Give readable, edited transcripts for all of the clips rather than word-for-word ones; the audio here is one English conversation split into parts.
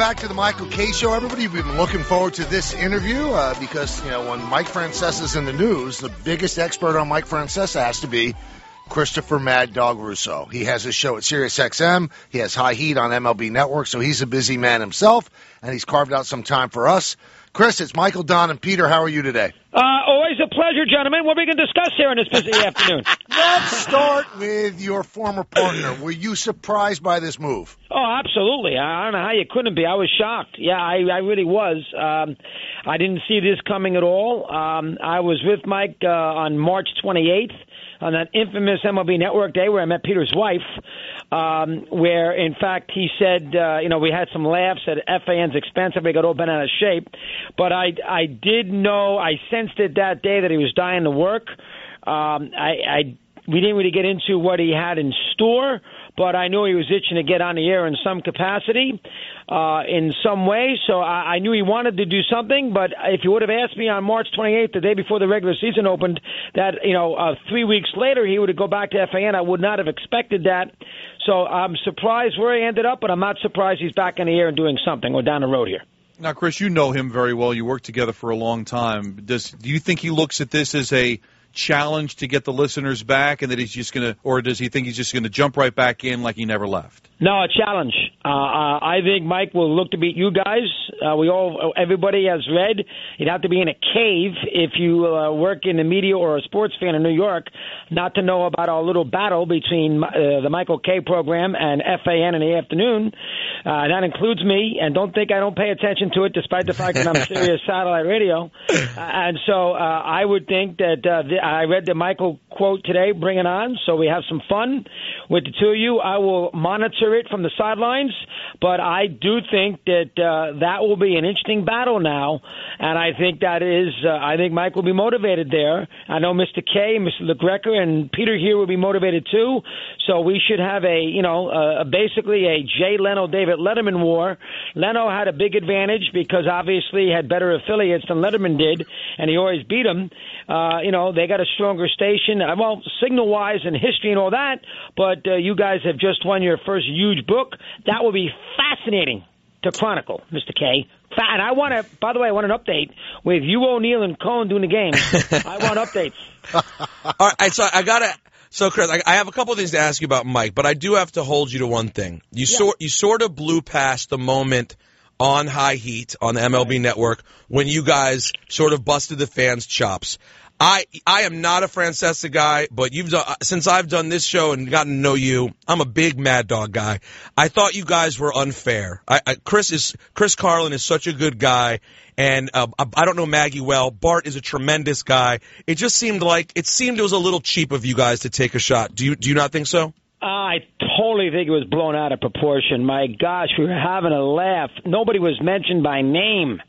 Back to the Michael K. Show. Everybody, we've been looking forward to this interview because, when Mike Francesa's in the news, the biggest expert on Mike Francesa has to be Christopher Mad Dog Russo. He has his show at SiriusXM. He has High Heat on MLB Network, so he's a busy man himself, and he's carved out some time for us. Chris, it's Michael, Don, and Peter. How are you today? Always a pleasure, gentlemen. What are we going to discuss here on this busy afternoon? Let's start with your former partner. Were you surprised by this move? Oh, absolutely. I don't know how you couldn't be. I was shocked. Yeah, I really was. I didn't see this coming at all. I was with Mike on March 28th on that infamous MLB Network day where I met Peter's wife, where, in fact, he said, we had some laughs at FAN's expense if we got all bent out of shape. But I did know, I sensed it that day that he was dying to work. We didn't really get into what he had in store, but I knew he was itching to get on the air in some capacity, in some way. So I knew he wanted to do something, but if you would have asked me on March 28th, the day before the regular season opened, that, 3 weeks later he would go back to FAN, I would not have expected that. So I'm surprised where he ended up, but I'm not surprised he's back in the air and doing something or down the road here. Now, Chris, you know him very well. You worked together for a long time. Do you think he looks at this as a challenge to get the listeners back, and that he's just going to, or does he think he's just going to jump right back in like he never left? No, a challenge. I think Mike will look to beat you guys. Everybody has read. You'd have to be in a cave if you work in the media or a sports fan in New York not to know about our little battle between the Michael K. program and FAN in the afternoon. That includes me, and don't think I don't pay attention to it, despite the fact that I'm Sirius satellite radio. And so I would think that I read the Michael quote today, bring it on, so we have some fun with the two of you. I will monitor it from the sidelines, but I do think that that will be an interesting battle now, and I think I think Mike will be motivated there. I know Mr. K, Mr. LaGreca, and Peter here will be motivated too, so we should have basically a Jay Leno, David Letterman war. Leno had a big advantage because obviously he had better affiliates than Letterman did, and he always beat him. They got a stronger station, signal-wise and history and all that, but you guys have just won your first huge book. That will be fascinating to chronicle, Mr. K. And I want to, by the way, I want an update with you, O'Neill, and Cohen doing the game. I want updates. All right, so Chris, I have a couple of things to ask you about Mike, but I do have to hold you to one thing. You sort of blew past the moment on High Heat on the MLB Network when you guys sort of busted the fans' chops. I am not a Francesa guy, but since I've done this show and gotten to know you, I'm a big Mad Dog guy. I thought you guys were unfair. Chris Carlin is such a good guy, and I don't know Maggie well. Bart is a tremendous guy. It just seemed it was a little cheap of you guys to take a shot. Do you not think so? I totally think it was blown out of proportion. My gosh, we were having a laugh. Nobody was mentioned by name.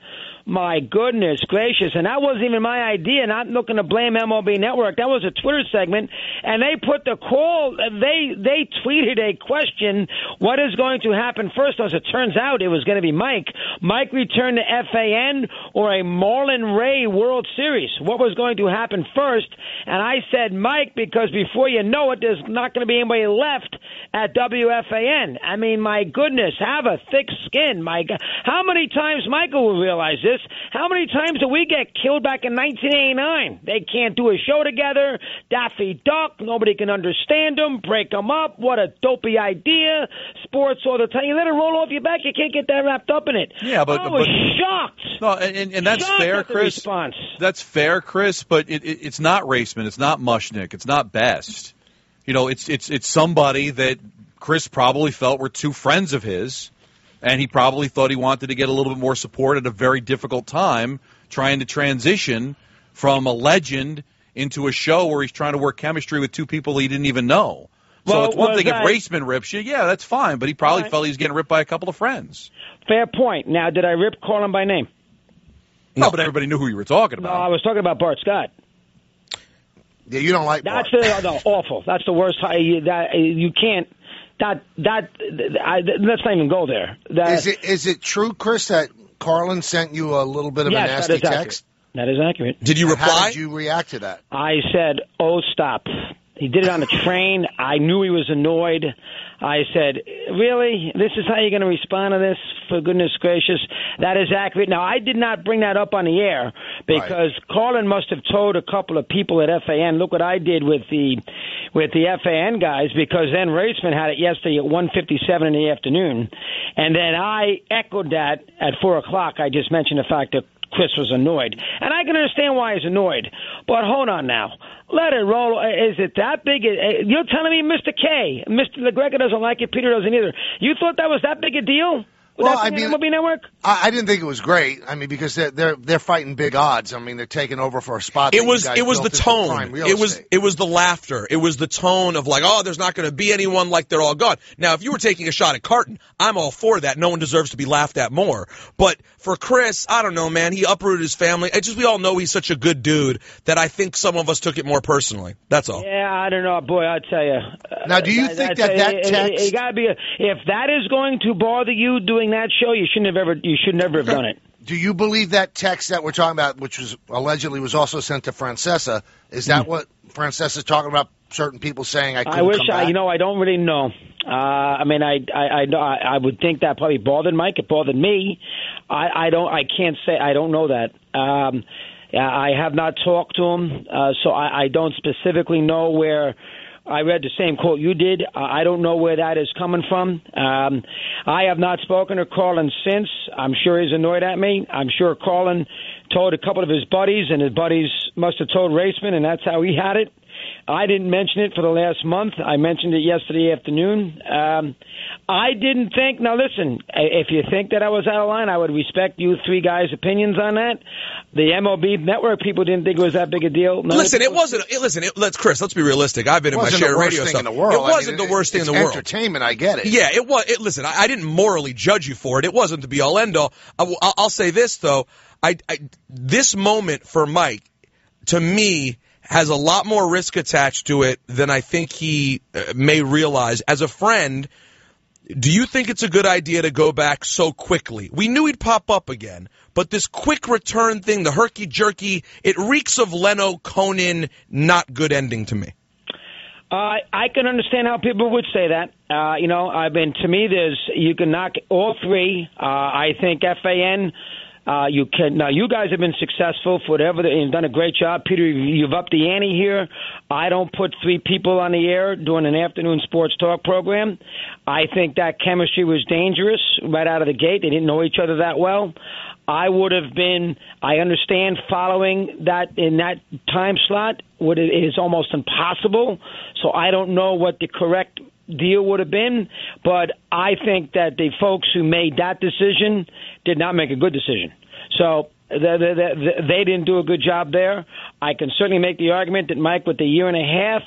My goodness gracious. And that wasn't even my idea, not looking to blame MLB Network. That was a Twitter segment. And they put the call, they tweeted a question, what is going to happen first? As it turns out, it was going to be Mike. Mike returned to FAN or a Marlin Ray World Series. What was going to happen first? And I said Mike because before you know it, there's not going to be anybody left at WFAN. I mean, my goodness, have a thick skin. My God. How many times Michael will realize this? How many times did we get killed back in 1989? They can't do a show together. Daffy Duck. Nobody can understand them. Break them up. What a dopey idea. Sports all the time. You let it roll off your back. You can't get that wrapped up in it. Yeah, but I was shocked. No, and that's shocked fair, at the Chris. Response. That's fair, Chris. But it's not Raceman. It's not Mushnick. It's not Best. It's somebody that Chris probably felt were two friends of his. And he probably thought he wanted to get a little bit more support at a very difficult time, trying to transition from a legend into a show where he's trying to work chemistry with two people he didn't even know. So it's one thing if Raceman rips you, yeah, that's fine. But he probably felt he was getting ripped by a couple of friends. Fair point. Now, did I rip Carlin by name? No, but everybody knew who you were talking about. No, I was talking about Bart Scott. Yeah, you don't like Bart. That's awful. That's the worst. You can't. Let's not even go there. Is it true, Chris, that Carlin sent you a little bit of a nasty text? That is accurate. Did you reply? How did you react to that? I said, "Oh, stop." He did it on the train. I knew he was annoyed. I said, really? This is how you're going to respond to this? For goodness gracious. That is accurate. Now, I did not bring that up on the air because Carlin must have told a couple of people at FAN, look what I did with the FAN guys, because then Raceman had it yesterday at 1:57 in the afternoon. And then I echoed that at 4 o'clock. I just mentioned the fact that Chris was annoyed. And I can understand why he's annoyed. But hold on now. Let it roll. Is it that big? You're telling me Mr. K, Mr. LaGreca doesn't like it, Peter doesn't either. You thought that was that big a deal? Well, I mean, MLB Network? I didn't think it was great. I mean, because they're fighting big odds. I mean, they're taking over for a spot. It was the tone. It was the laughter. It was the tone of like, oh, there's not going to be anyone, like they're all gone. Now, if you were taking a shot at Carton, I'm all for that. No one deserves to be laughed at more. But for Chris, I don't know, man. He uprooted his family. We all know he's such a good dude that I think some of us took it more personally. That's all. Yeah, I don't know, boy. I tell you. Now, do you think that text? It gotta be. If that is going to bother you doing that show, you should never have done it. Do you believe that text that we're talking about, which was allegedly was also sent to Francesa, is that what Francesa's talking about? Certain people saying I couldn't come back? I don't really know. I mean, I would think that probably bothered Mike. It bothered me. I can't say. I don't know that. I have not talked to him, so I don't specifically know where. I read the same quote you did. I don't know where that is coming from. I have not spoken to Carlin since. I'm sure he's annoyed at me. I'm sure Carlin told a couple of his buddies, and his buddies must have told Raceman, and that's how he had it. I didn't mention it for the last month. I mentioned it yesterday afternoon. I didn't think. Now, listen, if you think that I was out of line, I would respect you three guys' opinions on that. The MLB Network people didn't think it was that big a deal. Listen, it wasn't. Chris, let's be realistic. I've been in my share of radio stuff. It wasn't the worst thing in the world. Entertainment, I get it. Yeah, it was. Listen, I didn't morally judge you for it. It wasn't the be all end all. I'll say this though. This moment for Mike, to me, has a lot more risk attached to it than I think he may realize. As a friend, do you think it's a good idea to go back so quickly? We knew he'd pop up again, but this quick return thing, the herky-jerky, it reeks of Leno, Conan, not good ending to me. I can understand how people would say that. To me, you can knock all three. I think FAN... you guys have been successful for whatever. You've done a great job. Peter, you've upped the ante here. I don't put three people on the air doing an afternoon sports talk program. I think that chemistry was dangerous right out of the gate. They didn't know each other that well. I understand following that in that time slot is almost impossible. So I don't know what the correct deal would have been, but I think that the folks who made that decision did not make a good decision. So they didn't do a good job there. I can certainly make the argument that Mike, with the year and a half,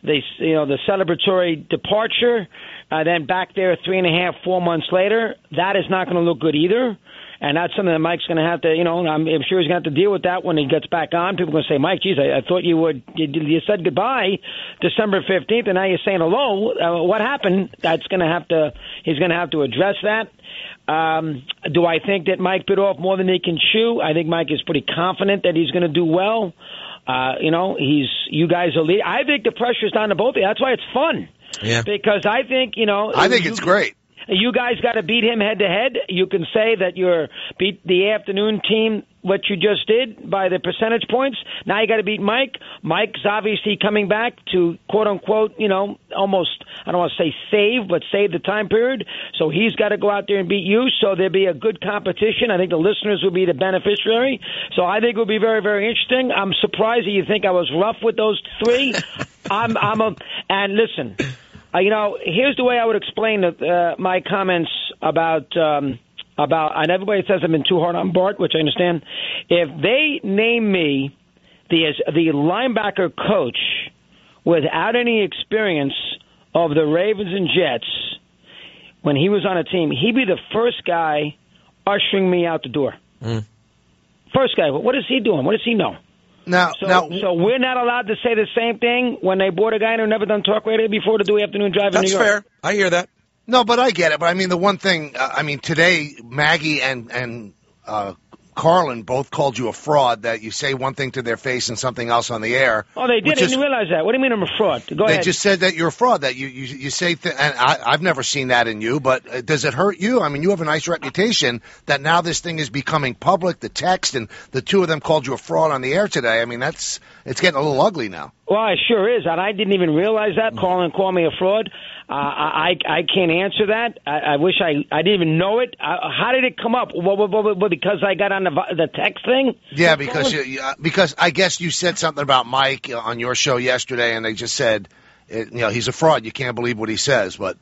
the celebratory departure, then back there 3.5, 4 months later, that is not going to look good either. And that's something that Mike's going to have to, I'm sure he's going to have to deal with that when he gets back on. People are going to say, Mike, geez, I thought you said goodbye December 15th, and now you're saying hello. What happened? He's going to have to address that. Do I think that Mike bit off more than he can chew? I think Mike is pretty confident that he's going to do well. You guys are leading. I think the pressure's down to both of you. That's why it's fun. Yeah. Because I think, I think it's great. You guys got to beat him head-to-head. You can say that you beat the afternoon team, what you just did, by the percentage points. Now you got to beat Mike. Mike's obviously coming back to, quote-unquote, almost, I don't want to say save, but save the time period. So he's got to go out there and beat you. So there'll be a good competition. I think the listeners will be the beneficiary. So I think it will be very, very interesting. I'm surprised that you think I was rough with those three. And listen... here's the way I would explain my comments about, and everybody says I've been too hard on Bart, which I understand. If they name me the linebacker coach without any experience of the Ravens and Jets when he was on a team, he'd be the first guy ushering me out the door. Mm. First guy. What is he doing? What does he know? So we're not allowed to say the same thing when they brought a guy who never done talk radio before to do afternoon drive in New York. That's fair. I hear that. No, but I get it. But I mean, the one thing, today Maggie and Carlin both called you a fraud, that you say one thing to their face and something else on the air. Oh, they did? I didn't realize that. What do you mean I'm a fraud? Go ahead. They just said that you're a fraud, that you say and I've never seen that in you, but does it hurt you? I mean, you have a nice reputation that now this thing is becoming public, the text, and the two of them called you a fraud on the air today. I mean, it's getting a little ugly now. Well, it sure is, and I didn't even realize that. Carlin called me a fraud. I can't answer that. I wish I didn't even know it. How did it come up? Well, because I got on the text thing? Yeah, because I guess you said something about Mike on your show yesterday, and they just said, he's a fraud. You can't believe what he says, but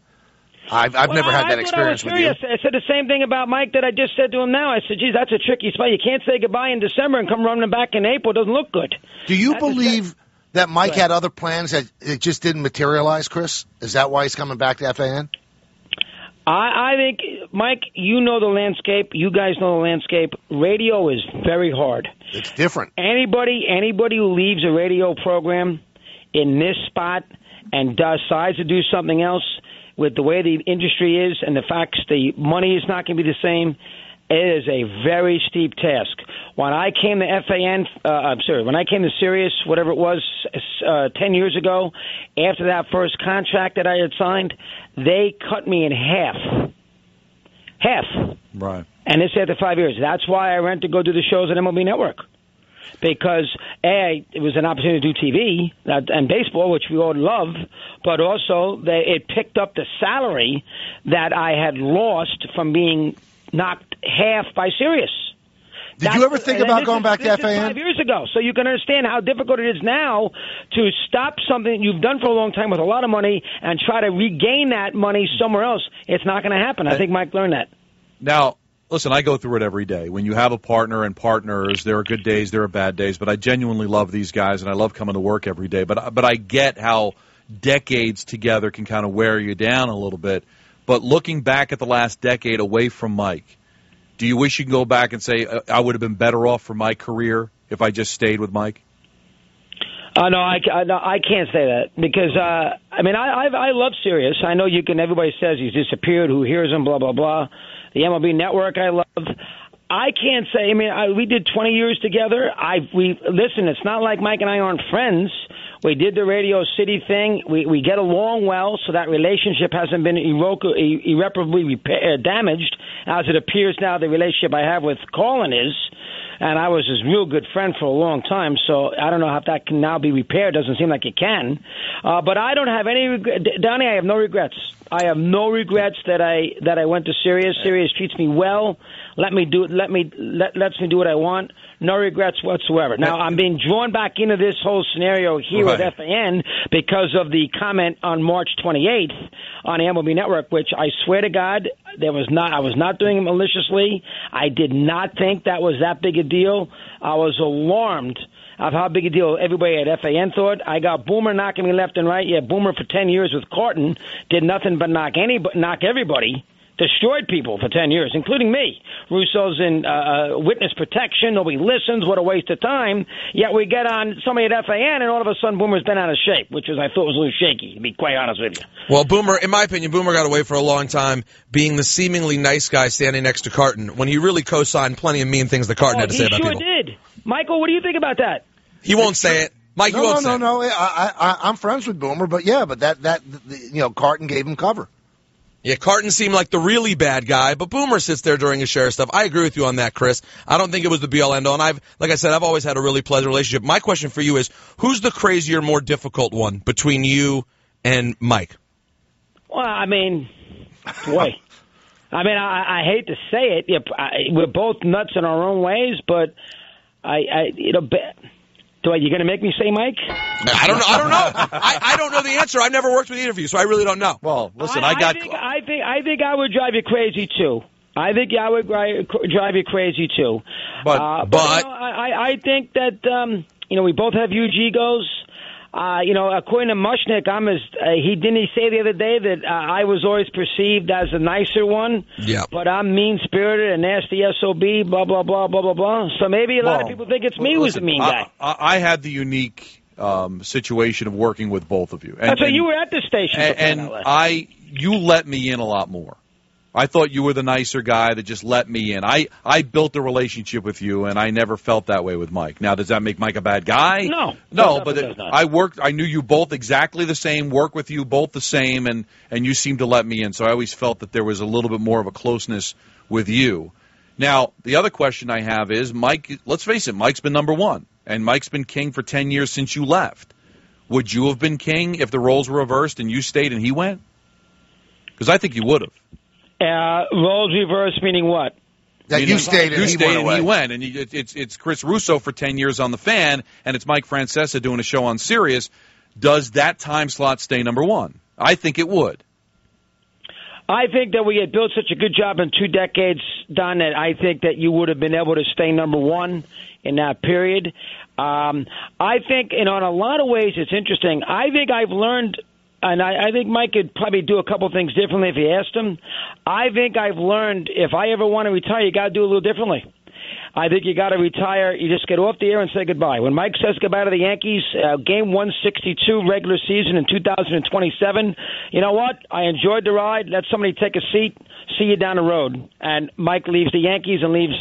I've never had that experience with you. I said the same thing about Mike that I just said to him now. I said, geez, that's a tricky spot. You can't say goodbye in December and come running back in April. It doesn't look good. Do you believe that Mike had other plans that it just didn't materialize, Chris? Is that why he's coming back to FAN? I think, Mike, you know the landscape. You guys know the landscape. Radio is very hard. It's different. Anybody who leaves a radio program in this spot and decides to do something else with the way the industry is and the facts, the money is not going to be the same. It is a very steep task. When I came to when I came to Sirius, whatever it was, 10 years ago, after that first contract that I had signed, they cut me in half. Half. Right. And this after 5 years. That's why I went to go do the shows at MLB Network. Because, it was an opportunity to do TV and baseball, which we all love, but also it picked up the salary that I had lost from being knocked half by Sirius. Did you ever think about going back to FAN? 5 years ago. So you can understand how difficult it is now to stop something you've done for a long time with a lot of money and try to regain that money somewhere else. It's not going to happen. I think Mike learned that. Now, listen, I go through it every day. When you have a partner and partners, there are good days, there are bad days, but I genuinely love these guys, and I love coming to work every day. But I get how decades together can kind of wear you down a little bit. But looking back at the last decade away from Mike, do you wish you could go back and say, I would have been better off for my career if I just stayed with Mike? No, I can't say that because, I love Sirius. I know everybody says he's disappeared, who hears him, blah, blah, blah. The MLB Network I love. I can't say, we did 20 years together. Listen, it's not like Mike and I aren't friends. We did the Radio City thing. We get along well, so that relationship hasn't been irreparably damaged, as it appears now the relationship I have with Carlin is. And I was his real good friend for a long time, so I don't know how that can now be repaired. Doesn't seem like it can. But I don't have any Donnie, I have no regrets. I have no regrets that I went to Sirius. Sirius treats me well. Lets me do what I want. No regrets whatsoever. Now, I'm being drawn back into this whole scenario here with FAN because of the comment on March 28th on the MLB Network, which I swear to God, I was not doing it maliciously. I did not think that was that big a deal. I was alarmed of how big a deal everybody at FAN thought. I got Boomer knocking me left and right. Yeah, Boomer for 10 years with Carlin did nothing but knock everybody. Destroyed people for 10 years, including me. Russo's in witness protection. Nobody listens. What a waste of time. Yet we get on somebody at FAN, and all of a sudden Boomer's been out of shape, which I thought was a little shaky, to be quite honest with you. Well, Boomer, in my opinion, Boomer got away for a long time being the seemingly nice guy standing next to Carlin when he really co-signed plenty of mean things that Carlin had to say about people. He sure did. Michael, what do you think about that? He won't say it. Mike, you won't say it. No. I'm friends with Boomer, but Carlin gave him cover. Yeah, Carlin seemed like the really bad guy, but Boomer sits there during his share of stuff. I agree with you on that, Chris. I don't think it was the be-all, end-all. And like I said, I've always had a really pleasant relationship. My question for you is, who's the crazier, more difficult one between you and Mike? Well, boy. I hate to say it. We're both nuts in our own ways, but you going to make me say Mike? I don't know. I don't know the answer. I've never worked with either of you, so I really don't know. Well, listen, I think I would drive you crazy too. I think I would drive you crazy too. But I think that we both have huge egos. According to Mushnick, he say the other day that I was always perceived as the nicer one. Yeah. But I'm mean-spirited, a nasty SOB, blah, blah, blah, blah, blah, blah. So maybe a lot of people think it's me who's the mean guy. I had the unique situation of working with both of you. So you were at the station. And you let me in a lot more. I thought you were the nicer guy that just let me in. I built a relationship with you, and I never felt that way with Mike. Now, does that make Mike a bad guy? No, but I knew you both exactly the same, worked with you both the same, and you seemed to let me in. So I always felt that there was a little bit more of a closeness with you. Now, the other question I have is, Mike, let's face it, Mike's been number one, and Mike's been king for 10 years since you left. Would you have been king if the roles were reversed and you stayed and he went? Because I think you would have. Roles reversed meaning what? That you stayed and he went. And it's Chris Russo for 10 years on the Fan, and it's Mike Francesa doing a show on Sirius. Does that time slot stay number one? I think it would. I think that we had built such a good job in 2 decades, Don, that I think that you would have been able to stay number one in that period. I think, and on a lot of ways, it's interesting. I think I've learned, and I think Mike could probably do a couple things differently if he asked him. I think I've learned if I ever want to retire, you got to do a little differently. I think you got to retire. You just get off the air and say goodbye. When Mike says goodbye to the Yankees, game 162 regular season in 2027, you know what? I enjoyed the ride. Let somebody take a seat. See you down the road. And Mike leaves the Yankees and leaves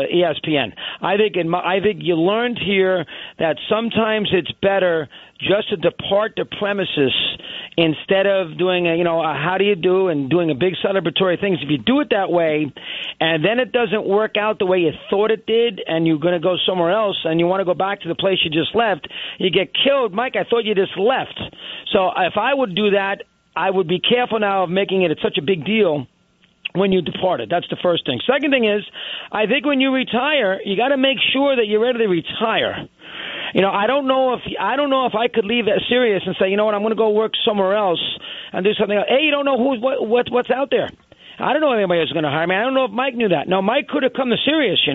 ESPN. I think you learned here that sometimes it's better just to depart the premises instead of doing a how do you do and doing a big celebratory things. If you do it that way and then it doesn't work out the way you thought it did and you're going to go somewhere else and you want to go back to the place you just left, you get killed. Mike, I thought you just left. So if I would do that, I would be careful now of making it such a big deal when you departed. That's the first thing. Second thing is, I think when you retire, you got to make sure that you're ready to retire. I don't know if I could leave Sirius and say, you know what, I'm going to go work somewhere else and do something else. You don't know what's out there. I don't know if anybody else is going to hire me. I don't know if Mike knew that. No, Mike could have come to Sirius.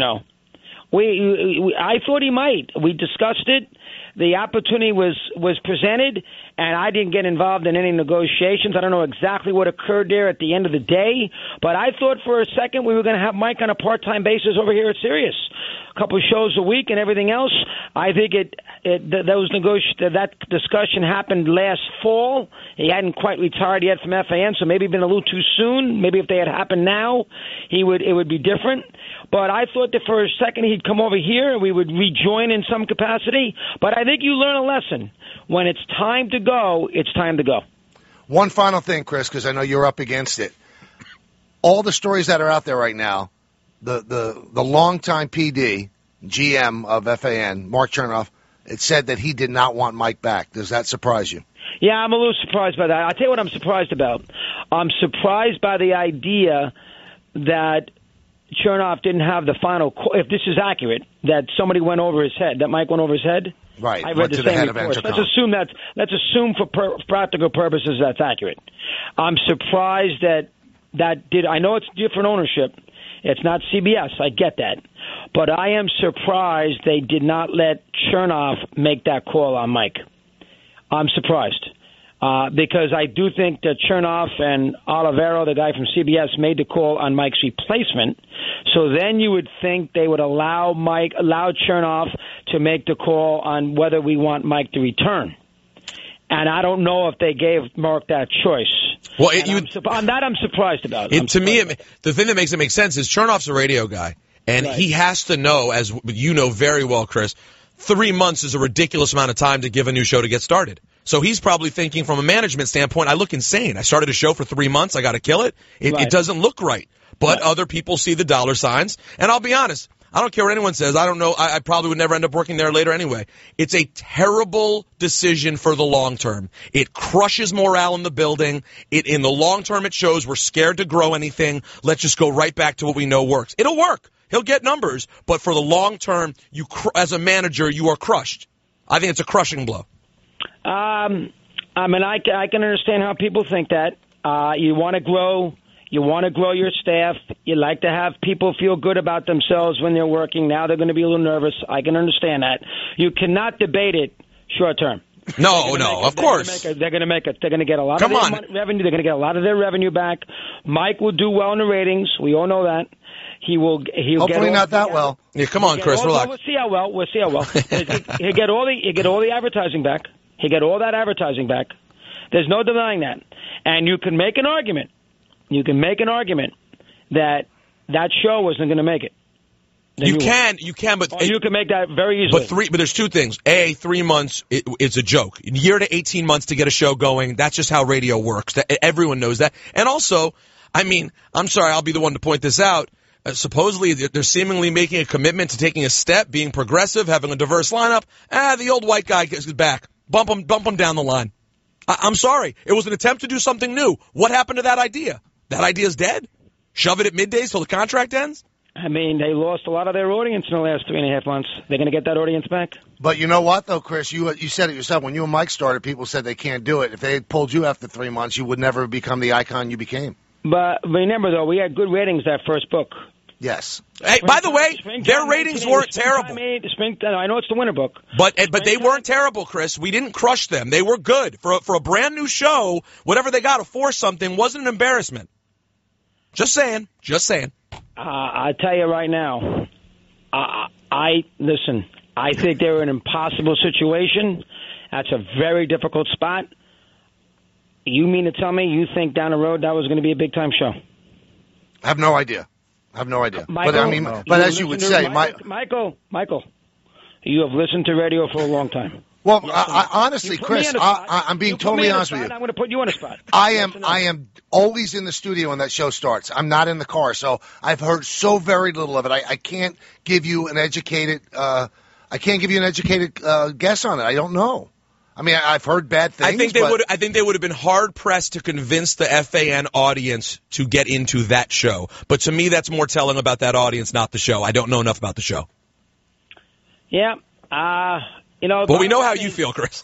I thought he might. We discussed it. The opportunity was presented, and I didn't get involved in any negotiations. I don't know exactly what occurred there at the end of the day, but I thought for a second we were going to have Mike on a part-time basis over here at Sirius, a couple of shows a week and everything else. I think that discussion happened last fall. He hadn't quite retired yet from FAN, so maybe been a little too soon. Maybe if they had happened now, it would be different. But I thought that for a second he'd come over here and we would rejoin in some capacity. But I think you learn a lesson. When it's time to go, it's time to go. One final thing, Chris, because I know you're up against it. All the stories that are out there right now, the longtime PD, GM of FAN, Mark Chernoff, it said that he did not want Mike back. Does that surprise you? Yeah, I'm a little surprised by that. I'll tell you what I'm surprised about. I'm surprised by the idea that Chernoff didn't have the final, if this is accurate, that somebody went over his head, that Mike went over his head. Right. I read the same report. Let's assume for practical purposes that's accurate. I'm surprised that did. I know it's different ownership. It's not CBS. I get that. But I am surprised they did not let Chernoff make that call on Mike. I'm surprised. Because I do think that Chernoff and Olivero, the guy from CBS, made the call on Mike's replacement. So then you would think they would allow Chernoff to make the call on whether we want Mike to return. And I don't know if they gave Mark that choice. Well, on that I'm surprised about. The thing that makes it make sense is Chernoff's a radio guy, and he has to know, as you know very well, Chris, 3 months is a ridiculous amount of time to give a new show to get started. So he's probably thinking from a management standpoint, I look insane. I started a show for 3 months. I got to kill it. It doesn't look right. But other people see the dollar signs. And I'll be honest, I don't care what anyone says. I don't know. I probably would never end up working there later anyway. It's a terrible decision for the long term. It crushes morale in the building. In the long term, it shows we're scared to grow anything. Let's just go right back to what we know works. It'll work. He'll get numbers. But for the long term, as a manager, you are crushed. I think it's a crushing blow. I can understand how people think that. You want to grow. You want to grow your staff. You like to have people feel good about themselves when they're working. Now they're going to be a little nervous. I can understand that. You cannot debate it short term. No, of course. They're going to make it. They're going to get a lot of their revenue. They're going to get a lot of their revenue back. Mike will do well in the ratings. We all know that. He'll hopefully not that well. Yeah, come on, Chris, relax. We'll see how well. He'll get all the advertising back. He get all that advertising back. There's no denying that. And you can make an argument. You can make an argument that show wasn't going to make it. You can, but you can make that very easily. But there's two things. 3 months it's a joke. A year to 18 months to get a show going. That's just how radio works. Everyone knows that. And also, I mean, I'm sorry, I'll be the one to point this out. Supposedly, they're seemingly making a commitment to taking a step, being progressive, having a diverse lineup. The old white guy gets back. Bump him down the line. I'm sorry. It was an attempt to do something new. What happened to that idea? That idea's dead? Shove it at middays till the contract ends? I mean, they lost a lot of their audience in the last 3.5 months. They're going to get that audience back. But you know what, though, Chris? You said it yourself. When you and Mike started, people said they can't do it. If they had pulled you after 3 months, you would never become the icon you became. But remember, though, we had good ratings that first book. Yes. Hey, by the way, their ratings weren't terrible. I know it's the winter book. But they weren't terrible, Chris. We didn't crush them. They were good. For a brand new show, whatever they got to force something wasn't an embarrassment. Just saying. I tell you right now, listen, I think they were in an impossible situation. That's a very difficult spot. You mean to tell me you think down the road that was going to be a big-time show? I have no idea. Michael, but I mean, as you would say, Michael, you have listened to radio for a long time. Well, honestly, Chris, I'm being totally honest with you. I'm going to put you on the spot. I am always in the studio when that show starts. I'm not in the car, so I've heard so very little of it. I can't give you an educated guess on it. I don't know. I mean, I've heard bad things. I think they would have been hard pressed to convince the FAN audience to get into that show. But to me, that's more telling about that audience, not the show. I don't know enough about the show. Yeah, but we know how you feel, Chris.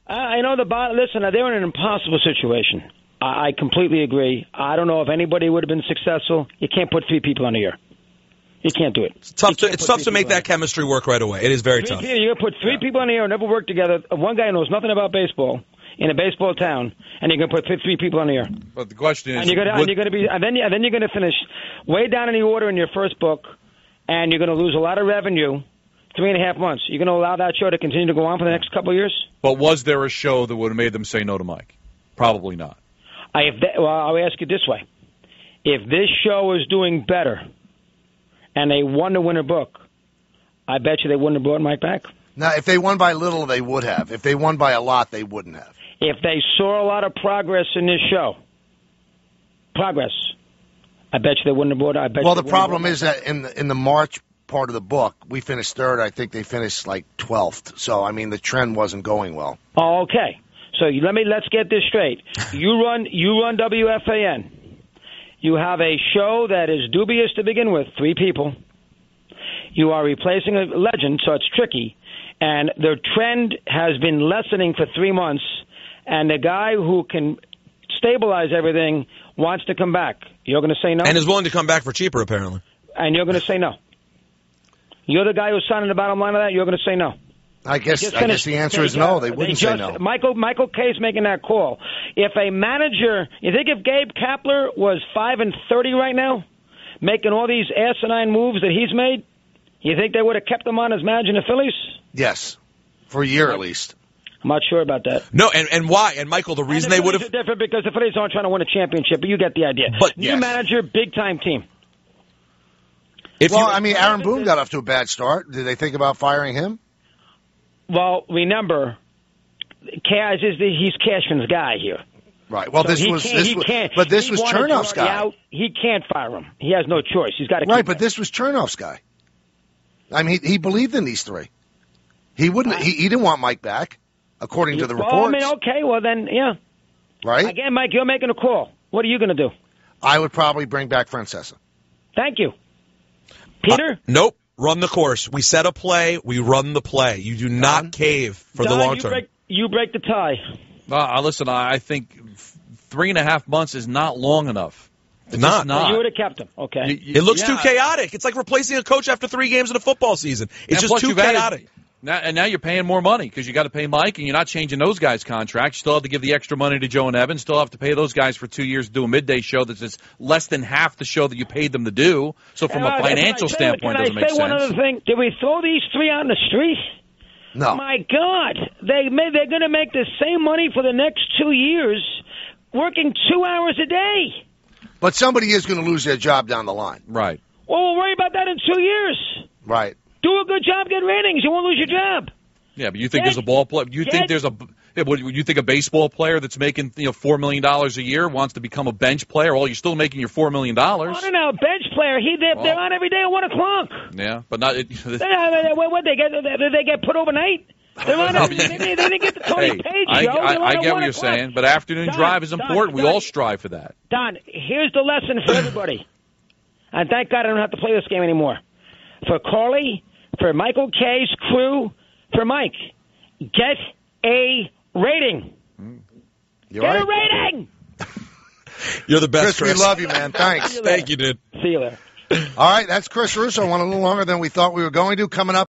I know listen, they're in an impossible situation. I completely agree. I don't know if anybody would have been successful. You can't put 3 people on the air. You can't do it. It's tough to make that chemistry work right away. It is very tough. You're going to put 3 people on the air and never work together. One guy knows nothing about baseball in a baseball town, and you're going to put 3 people on the air. But the question is, and you're going to finish way down in the order in your first book, and you're going to lose a lot of revenue. 3.5 months. You're going to allow that show to continue to go on for the next couple of years? But was there a show that would have made them say no to Mike? Probably not. I'll ask you this way. If this show is doing better and they won the winter book, I bet you they wouldn't have brought Mike back. Now, if they won by little, they would have. If they won by a lot, they wouldn't have. If they saw a lot of progress in this show, I bet you they wouldn't have brought it. Well, the problem is that in the March part of the book, we finished 3rd. I think they finished like 12th. So, I mean, the trend wasn't going well. Oh, okay. So let's get this straight. You run WFAN. You have a show that is dubious to begin with, 3 people. You are replacing a legend, so it's tricky. And the trend has been lessening for 3 months. And the guy who can stabilize everything wants to come back. You're going to say no? And is willing to come back for cheaper, apparently. And you're going to say no. You're the guy who's signing the bottom line of that. You're going to say no. I guess the answer is no. They wouldn't say no. Michael Kay's making that call. If a manager, you think if Gabe Kapler was 5-30 right now, making all these asinine moves that he's made, you think they would have kept him on as manager in the Phillies? Yes, for a year at least. I'm not sure about that. No, and why? And Michael, the reason they would have different because the Phillies aren't trying to win a championship, but you get the idea. But new manager, big time team. Aaron Boone got off to a bad start. Did they think about firing him? Well, remember, Kaz he's Cashman's guy here. Right. Well, so this was Chernoff's guy. He can't fire him. He has no choice. He's got to. Right, but this was Chernoff's guy. I mean, he believed in these 3. He wouldn't. He didn't want Mike back, according to the reports. Well, I mean, okay. Well, then, yeah. Right. Again, Mike, you're making a call. What are you going to do? I would probably bring back Francesa. Thank you. Peter? Nope. Run the course. We set a play. We run the play. You do not cave for the long term. You break the tie. Listen, I think 3.5 months is not long enough. It's not. You would have kept him. Okay. It looks too chaotic. It's like replacing a coach after 3 games in a football season. It's just too chaotic. Now you're paying more money because you got to pay Mike, and you're not changing those guys' contracts. You still have to give the extra money to Joe and Evan. Still have to pay those guys for 2 years to do a midday show that's just less than half the show that you paid them to do. So from a financial standpoint, it doesn't make sense. Can I say one other thing? Did we throw these 3 out in the street? No. My God, they're going to make the same money for the next 2 years working 2 hours a day. But somebody is going to lose their job down the line. Right. Well, we'll worry about that in 2 years. Right. Do a good job, get ratings. You won't lose your job. Yeah, but you think there's a ball player? You think there's a? You think a baseball player that's making $4 million a year wants to become a bench player? Well, you're still making your $4 million. I don't know, bench player. They're on every day at 1 o'clock. Yeah, but not. What they get? They get put overnight. They're on. They didn't get the Tony Page show. I get what you're saying, but afternoon drive is important. We all strive for that. Don, here's the lesson for everybody. And thank God I don't have to play this game anymore. For Carly, for Michael K's crew, for Mike, get a rating. You're get right. a rating. You're the best, Chris. We love you, man. Thanks. Thank you, dude. See you later. All right, that's Chris Russo. Went a little longer than we thought we were going to. Coming up.